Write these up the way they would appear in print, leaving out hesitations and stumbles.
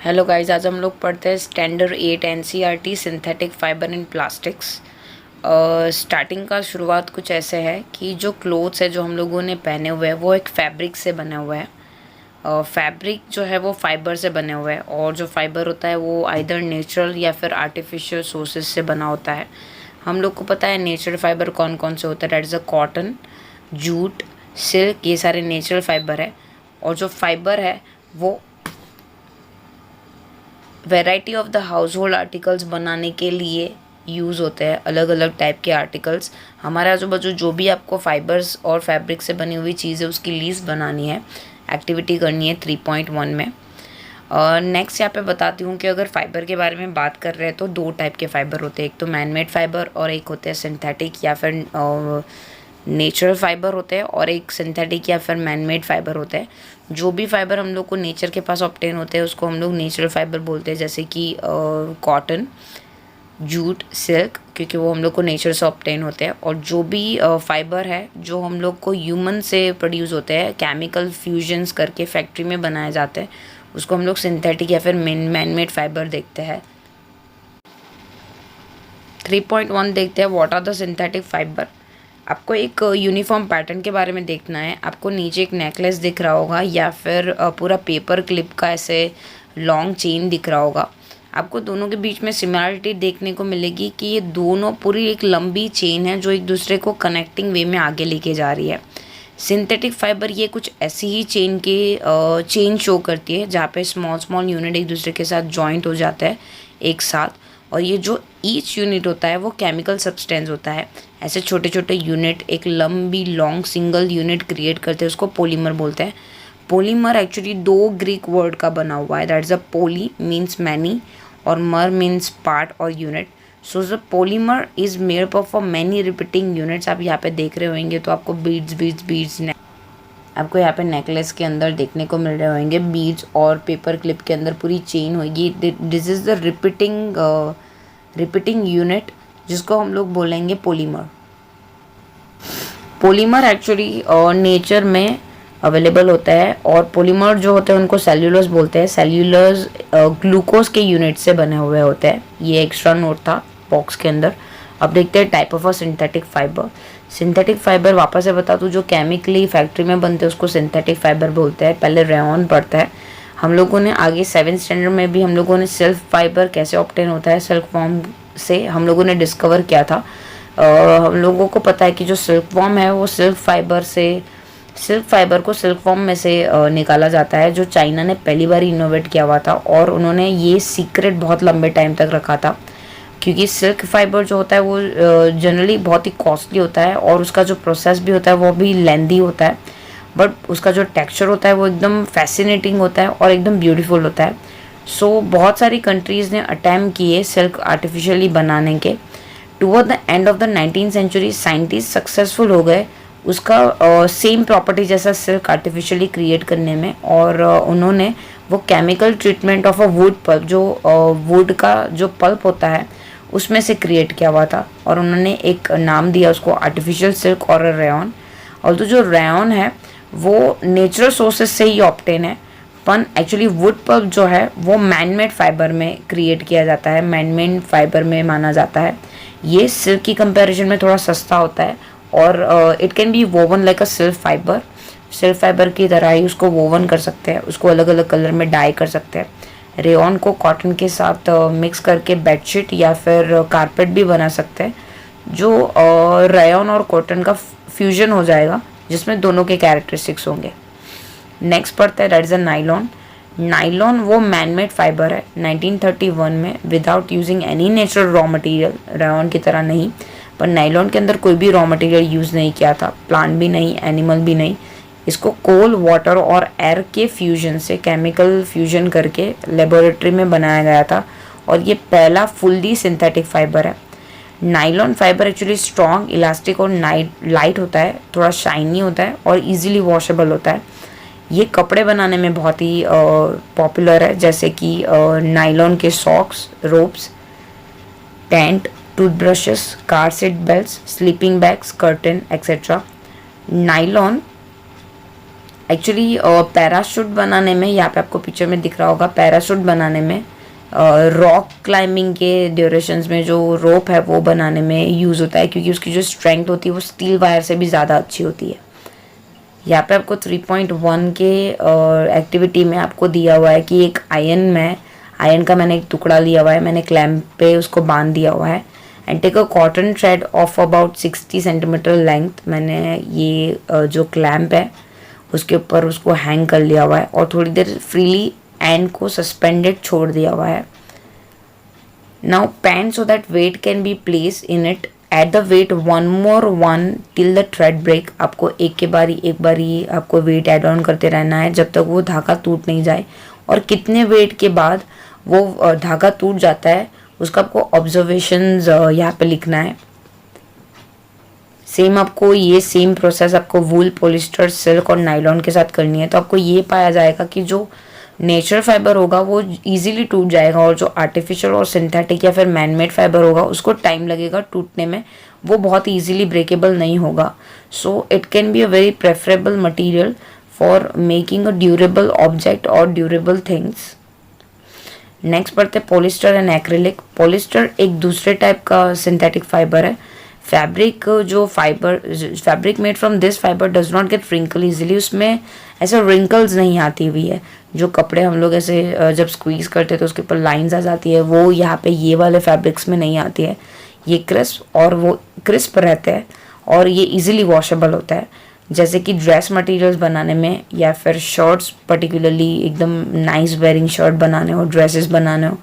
Hello guys, आज हम लोग पढ़ते हैं standard 8 NCERT synthetic fibre in plastics. Starting का शुरुआत कुछ ऐसे है कि जो क्लोथ्स है जो हम लोगों ने पहने हुए हैं वो एक फैब्रिक से बने हुए हैं। फैब्रिक जो है वो फाइबर से बने हुए हैं और जो फाइबर होता है वो आइदर नेचुरल या फिर आर्टिफिशियल सोर्सेज से बना होता है। हम लोग को पता है नेचुरल फाइबर कौन कौन से होते हैं, that is a cotton, jute, silk, ये सारे नेचुरल फाइबर है। और जो फाइबर है वो variety of the house hold articles बनाने के लिए यूज़ होते हैं। अलग अलग टाइप के आर्टिकल्स हमारे आजू बाजू जो भी आपको फाइबर्स और फैब्रिक से बनी हुई चीज़ है उसकी लिस्ट बनानी है, एक्टिविटी करनी है 3.1 में। नेक्स्ट यहाँ पे बताती हूँ कि अगर फाइबर के बारे में बात कर रहे हैं तो दो टाइप के फाइबर होते हैं, एक तो मैनमेड फाइबर और एक होते हैं सिंथेटिक या फिर नेचुरल फाइबर होते हैं, और एक सिंथेटिक या फिर मैनमेड फाइबर होते हैं। जो भी फाइबर हम लोग को नेचर के पास ऑब्टेन होते हैं उसको हम लोग नेचुरल फाइबर बोलते हैं, जैसे कि कॉटन, जूट, सिल्क, क्योंकि वो हम लोग को नेचर से ऑब्टेन होते हैं। और जो भी फाइबर है जो हम लोग को ह्यूमन से प्रोड्यूस होते हैं, केमिकल फ्यूजन्स करके फैक्ट्री में बनाए जाते हैं, उसको हम लोग सिंथेटिक या फिर मैनमेड फाइबर देखते हैं। 3.1 देखते हैं, what are the synthetic fiber. आपको एक यूनिफॉर्म पैटर्न के बारे में देखना है। आपको नीचे एक नेकलेस दिख रहा होगा या फिर पूरा पेपर क्लिप का ऐसे लॉन्ग चेन दिख रहा होगा। आपको दोनों के बीच में सिमिलरिटी देखने को मिलेगी कि ये दोनों पूरी एक लंबी चेन है जो एक दूसरे को कनेक्टिंग वे में आगे लेके जा रही है। सिंथेटिक फाइबर ये कुछ ऐसी ही चेन शो करती है जहाँ पे स्मॉल स्मॉल यूनिट एक दूसरे के साथ जॉइंट हो जाता है एक साथ, और ये जो ईच यूनिट होता है वो केमिकल सब्सटेंस होता है। ऐसे छोटे छोटे यूनिट एक लंबी लॉन्ग सिंगल यूनिट क्रिएट करते हैं, उसको पॉलीमर बोलते हैं। पॉलीमर एक्चुअली दो ग्रीक वर्ड का बना हुआ है, that is a poly means many और मर मीन्स पार्ट और unit. So the polymer is made up of many repeating units. आप यहाँ पे देख रहे होंगे तो आपको बीड्स आपको यहाँ पे नेकलेस के अंदर देखने को मिल रहे होंगे बीड्स, और पेपर क्लिप के अंदर पूरी चेन होगी। This is the repeating unit जिसको हम लोग बोलेंगे पॉलीमर। पॉलीमर एक्चुअली नेचर में अवेलेबल होता है, और पॉलीमर जो होते हैं उनको सेल्यूलोज बोलते हैं। सेल्यूलोज ग्लूकोज के यूनिट से बने हुए होते हैं। ये एक्स्ट्रा नोट था बॉक्स के अंदर। अब देखते हैं type of a synthetic fibre. Synthetic fibre वापस से बता दूँ, जो केमिकली फैक्ट्री में बनते हैं उसको सिंथेटिक फाइबर बोलते हैं। पहले रेयॉन पढ़ता है हम लोगों ने, आगे 7th स्टैंडर्ड में भी हम लोगों ने सिल्क फाइबर कैसे ऑब्टेन होता है सिल्क वॉर्म से हम लोगों ने डिस्कवर किया था। हम लोगों को पता है कि जो सिल्क वॉर्म है वो सिल्क फाइबर को सिल्क वॉर्म में से निकाला जाता है, जो चाइना ने पहली बार इनोवेट किया हुआ था। और उन्होंने ये सीक्रेट बहुत लंबे टाइम तक रखा था, क्योंकि सिल्क फाइबर जो होता है वो जनरली बहुत ही कॉस्टली होता है और उसका जो प्रोसेस भी होता है वो भी लेंदी होता है, बट उसका जो टेक्सचर होता है वो एकदम फैसिनेटिंग होता है और एकदम ब्यूटीफुल होता है। सो बहुत सारी कंट्रीज़ ने अटैम्प्ट किए सिल्क आर्टिफिशियली बनाने के। Toward the end of the 19th century scientist successful हो गए उसका सेम प्रॉपर्टी जैसा सिल्क आर्टिफिशियली क्रिएट करने में, और उन्होंने वो chemical treatment of a wood pulp, जो वुड का जो पल्प होता है उसमें से क्रिएट किया हुआ था, और उन्होंने एक नाम दिया उसको आर्टिफिशियल सिल्क और रेयॉन। और तो जो रेयॉन है वो नेचुरल सोर्सेज से ही ऑब्टेन है, पर एक्चुअली वुड पल्प जो है वो मैनमेड फाइबर में क्रिएट किया जाता है, मैनमेड फाइबर में माना जाता है। ये सिल्क की कंपैरिजन में थोड़ा सस्ता होता है, और it can be woven like a silk fibre की तरह ही उसको वोवन कर सकते हैं, उसको अलग अलग कलर में डाई कर सकते हैं। रेयॉन को कॉटन के साथ मिक्स करके बेडशीट या फिर कारपेट भी बना सकते हैं, जो रेयॉन और कॉटन का फ्यूजन हो जाएगा जिसमें दोनों के कैरेक्टरिस्टिक्स होंगे। नेक्स्ट पढ़ता है that is a nylon. Nylon वो मैनमेड फाइबर है 1931 में, without using any natural raw material. Rayon की तरह नहीं, पर नाइलॉन के अंदर कोई भी रॉ मटेरियल यूज़ नहीं किया था, प्लांट भी नहीं, एनिमल भी नहीं। इसको कोल, वाटर और एयर के फ्यूजन से, केमिकल फ्यूजन करके लेबोरेटरी में बनाया गया था, और ये पहला फुल्ली सिंथेटिक फाइबर है। Nylon fibre actually strong, elastic और लाइट होता है, थोड़ा शाइनी होता है और इजीली वॉशेबल होता है। ये कपड़े बनाने में बहुत ही पॉपुलर है, जैसे कि नाइलॉन के socks, ropes, tent, toothbrushes, car seat belts, sleeping bags, curtain etcetera. Nylon actually parachute बनाने में, यहाँ पे आपको पिक्चर में दिख रहा होगा, पैराशूट बनाने में रॉक क्लाइंबिंग के ड्यूरेशंस में जो रोप है वो बनाने में यूज़ होता है, क्योंकि उसकी जो स्ट्रेंथ होती है वो स्टील वायर से भी ज़्यादा अच्छी होती है। यहाँ पे आपको 3.1 के एक्टिविटी में आपको दिया हुआ है कि एक आयरन का मैंने एक टुकड़ा लिया हुआ है, मैंने क्लैंप पे उसको बांध दिया हुआ है। And take a cotton thread of about 60 centimeter length, मैंने ये जो क्लैंप है उसके ऊपर उसको हैंग कर लिया हुआ है और थोड़ी देर फ्रीली एंड को सस्पेंडेड छोड़ दिया हुआ है। Now pan so that weight can be place in it, at the weight one till the thread break. आपको एक बारी आपको वेट एड ऑन करते रहना है जब तक वो धागा टूट नहीं जाए, और कितने वेट के बाद वो धागा टूट जाता है उसका आपको ऑब्जर्वेशंस यहाँ पे लिखना है। सेम प्रोसेस आपको वूल, पॉलिस्टर, सिल्क और नायलॉन के साथ करनी है। तो आपको ये पाया जाएगा कि जो नेचुरल फाइबर होगा वो इजीली टूट जाएगा, और जो आर्टिफिशियल और सिंथेटिक या फिर मैनमेड फाइबर होगा उसको टाइम लगेगा टूटने में, वो बहुत इजीली ब्रेकेबल नहीं होगा। So it can be a very preferable material for making a durable object और ड्यूरेबल थिंग्स। नेक्स्ट पढ़ते हैं पॉलिस्टर एंड एक्रिलिक। पॉलिस्टर एक दूसरे टाइप का सिंथेटिक फाइबर है। Fabric made from this fiber does not get wrinkle easily, उसमें ऐसे wrinkles नहीं आती हुई है। जो कपड़े हम लोग ऐसे जब स्क्वीज करते हैं तो उसके ऊपर लाइंस आ जाती है, वो यहाँ पे ये वाले फैब्रिक्स में नहीं आती है। ये क्रिस्प रहते हैं और ये इजीली वॉशेबल होता है। जैसे कि ड्रेस मटेरियल्स बनाने में या फिर शर्ट्स, पर्टिकुलरली एकदम नाइस वेयरिंग शर्ट बनाने हो, ड्रेसेस बनाने हो,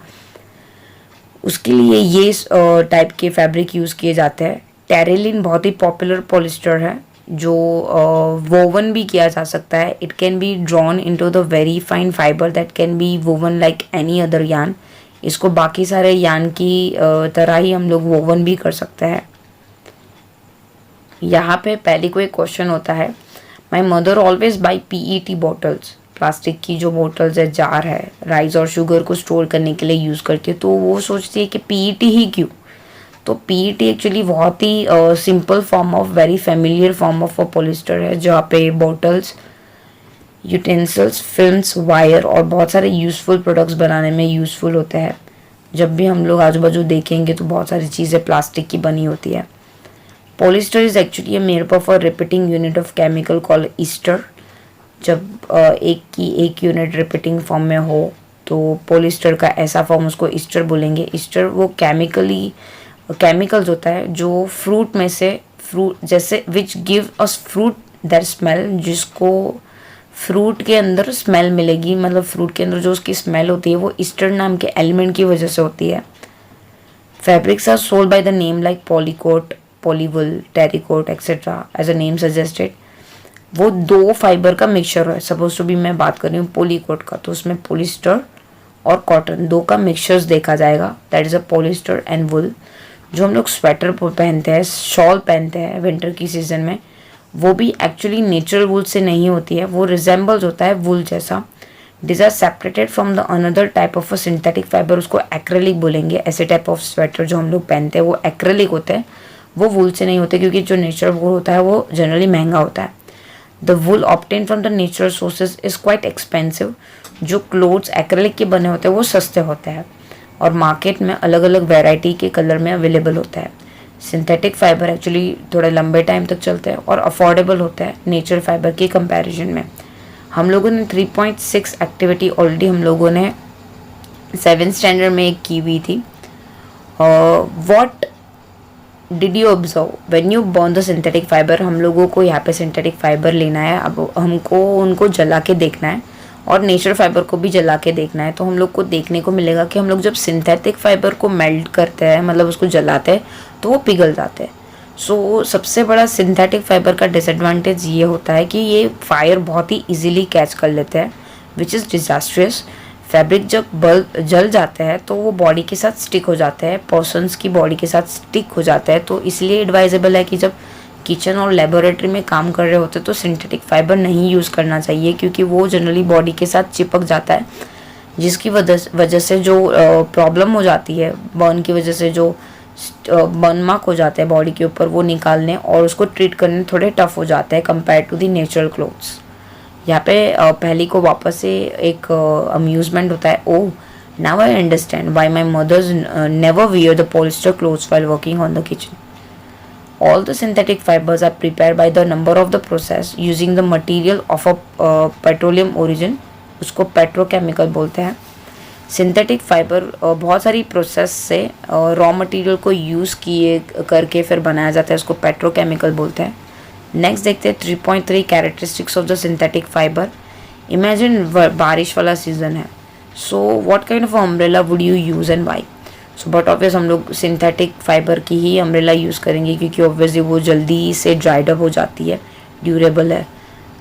उसके लिए ये टाइप के फैब्रिक यूज़ किए जाते हैं। टेरेलिन बहुत ही पॉपुलर पॉलिस्टर है जो वोवन भी किया जा सकता है। It can be drawn into the very fine fibre that can be woven like any other यान। इसको बाकी सारे यान की तरह ही हम लोग वोवन भी कर सकते हैं। यहाँ पे पहले कोई क्वेश्चन होता है, my mother always by PET bottles. Plastic की जो बोतल्स है, जार है, राइस और शुगर को स्टोर करने के लिए यूज़ करती है, तो वो सोचती है कि PET ही क्यों। तो PET एक्चुअली बहुत ही simple form of, very familiar form of polyester है, जहाँ पे बॉटल्स, यूटेंसिल्स, फिल्म्स, वायर और बहुत सारे यूज़फुल प्रोडक्ट्स बनाने में यूज़फुल होते हैं। जब भी हम लोग आजू बाजू देखेंगे तो बहुत सारी चीज़ें प्लास्टिक की बनी होती है। Polyester is actually a made up of a repeating unit of chemical called ester। जब एक यूनिट रिपीटिंग फॉर्म में हो तो पॉलिस्टर का ऐसा फॉर्म उसको ईस्टर बोलेंगे। ईस्टर वो केमिकल्स होता है जो फ्रूट में से, फ्रूट जैसे which give us fruit that smell, जिसको फ्रूट के अंदर स्मेल मिलेगी, मतलब फ्रूट के अंदर जो उसकी स्मेल होती है वो ईस्टर नाम के एलिमेंट की वजह से होती है। Fabrics are sold by the name like polycot, polywool, terrycot etcetera as a name suggested. वो दो फाइबर का मिक्सचर है। सपोज टू भी मैं बात कर रही हूँ पॉलीकोट का, तो उसमें पॉलिस्टर और कॉटन दो का मिक्सचर्स देखा जाएगा, that is a polyester and wool. जो हम लोग स्वेटर पहनते हैं, शॉल पहनते हैं विंटर की सीजन में, वो भी एक्चुअली नेचुरल वुल से नहीं होती है, वो रिजेंबल्स होता है वुल जैसा। This are separated from the another type of a synthetic fiber, उसको एक्रेलिक बोलेंगे। ऐसे टाइप ऑफ स्वेटर जो हम लोग पहनते हैं वो एक्रेलिक होते हैं, वो वुल से नहीं होते, क्योंकि जो नेचुरल वुल होता है वो जनरली महंगा होता है। The wool obtain from the natural sources is quite expensive. जो क्लोथ्स एक्रेलिक के बने होते हैं वो सस्ते होते हैं और मार्केट में अलग अलग वैरायटी के कलर में अवेलेबल होता है। सिंथेटिक फाइबर एक्चुअली थोड़े लंबे टाइम तक चलते हैं और अफोर्डेबल होता है नेचुरल फाइबर के कंपैरिजन में। हम लोगों ने 3.6 एक्टिविटी ऑलरेडी हम लोगों ने 7th स्टैंडर्ड में एक की हुई थी। What did you observe when you burn the synthetic fibre. हम लोगों को यहाँ पे सिंथेटिक फाइबर लेना है, अब हमको उनको जला के देखना है और नेचुरल फाइबर को भी जला के देखना है। तो हम लोग को देखने को मिलेगा कि हम लोग जब सिंथेटिक फाइबर को मेल्ट करते हैं, मतलब उसको जलाते हैं, तो वो पिघल जाते हैं। सो सबसे बड़ा सिंथेटिक फाइबर का डिसएडवांटेज ये होता है कि ये फायर बहुत ही इजीली कैच कर लेते हैं, विच इज़ डिजास्ट्रियस। फैब्रिक जब जल जाते हैं तो वो बॉडी के साथ स्टिक हो जाते हैं, पर्सन्स की बॉडी के साथ स्टिक हो जाता है। तो इसलिए एडवाइजेबल है कि जब किचन और लेबोरेटरी में काम कर रहे होते तो सिंथेटिक फाइबर नहीं यूज़ करना चाहिए, क्योंकि वो जनरली बॉडी के साथ चिपक जाता है, जिसकी वजह से जो प्रॉब्लम हो जाती है, बर्न की वजह से जो बर्न मार्क हो जाते हैं बॉडी के ऊपर, वो निकालने और उसको ट्रीट करने थोड़े टफ हो जाते हैं compare to the natural clothes. यहाँ पे पहली को वापस से एक अम्यूजमेंट होता है। Oh, now I understand why my mothers never wear the polyester clothes while working on the kitchen. All the synthetic fibers are prepared by the number of the process using the material of a petroleum origin, उसको petrochemical बोलते हैं। Synthetic fibre बहुत सारी process से raw material को use किए करके फिर बनाया जाता है, उसको पेट्रोकेमिकल बोलते हैं। नेक्स्ट देखते हैं 3.3 characteristics of the synthetic fiber. Imagine बारिश वाला सीजन है, so what kind of umbrella would you use and why? So but obvious हम लोग सिंथेटिक फाइबर की ही अम्ब्रेला यूज़ करेंगे, क्योंकि ऑब्वियसली वो जल्दी से ड्राइड अप हो जाती है, ड्यूरेबल है,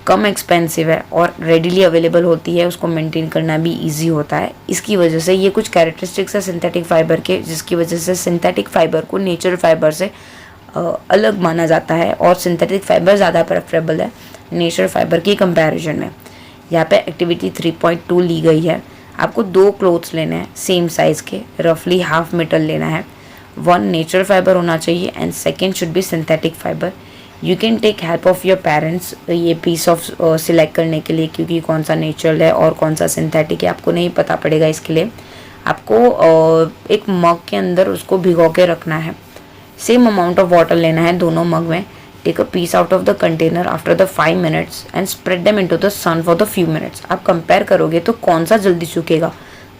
कम एक्सपेंसिव है और रेडिली अवेलेबल होती है, उसको मेंटेन करना भी इजी होता है। इसकी वजह से ये कुछ कैरेक्टरिस्टिक्स है सिंथेटिक फाइबर के, जिसकी वजह से सिंथेटिक फाइबर को नेचुरल फाइबर से अलग माना जाता है और सिंथेटिक फाइबर ज़्यादा प्रेफरेबल है नेचुरल फाइबर की कंपैरिजन में। यहाँ पे एक्टिविटी 3.2 ली गई है। आपको 2 क्लोथ्स लेने हैं सेम साइज़ के, रफली हाफ मीटर लेना है। 1 नेचुरल फाइबर होना चाहिए and second should be synthetic fiber. You can take help of your parents ये पीस ऑफ सिलेक्ट करने के लिए, क्योंकि कौन सा नेचुरल है और कौन सा सिंथेटिक है आपको नहीं पता पड़ेगा। इसके लिए आपको एक मग के अंदर उसको भिगो के रखना है। सेम अमाउंट ऑफ वाटर लेना है दोनों मग में। Take a piece out of the container after the 5 minutes and spread them into the sun for the few minutes. आप कंपेयर करोगे तो कौन सा जल्दी सूखेगा,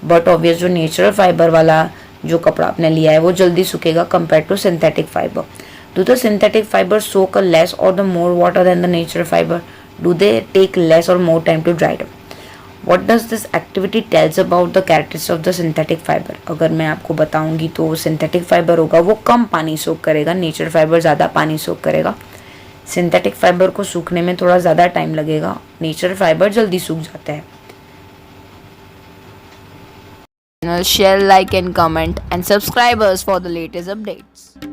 बट ऑब्वियस जो नेचुरल फाइबर वाला जो कपड़ा आपने लिया है वो जल्दी सूखेगा compare to synthetic fibre. Do the synthetic fibre soak a less और the more water than the natural fibre? Do they take less और more time to dry up? What does this activity tells about the characteristics of the synthetic fiber? अगर मैं आपको बताऊंगी तो synthetic fibre होगा वो कम पानी सोख करेगा, नेचुरल फाइबर ज़्यादा पानी सोख करेगा। सिंथेटिक फाइबर को सूखने में थोड़ा ज़्यादा टाइम लगेगा, नेचुरल फाइबर जल्दी सूख जाता है। Share, like and comment and subscribe us for the latest updates.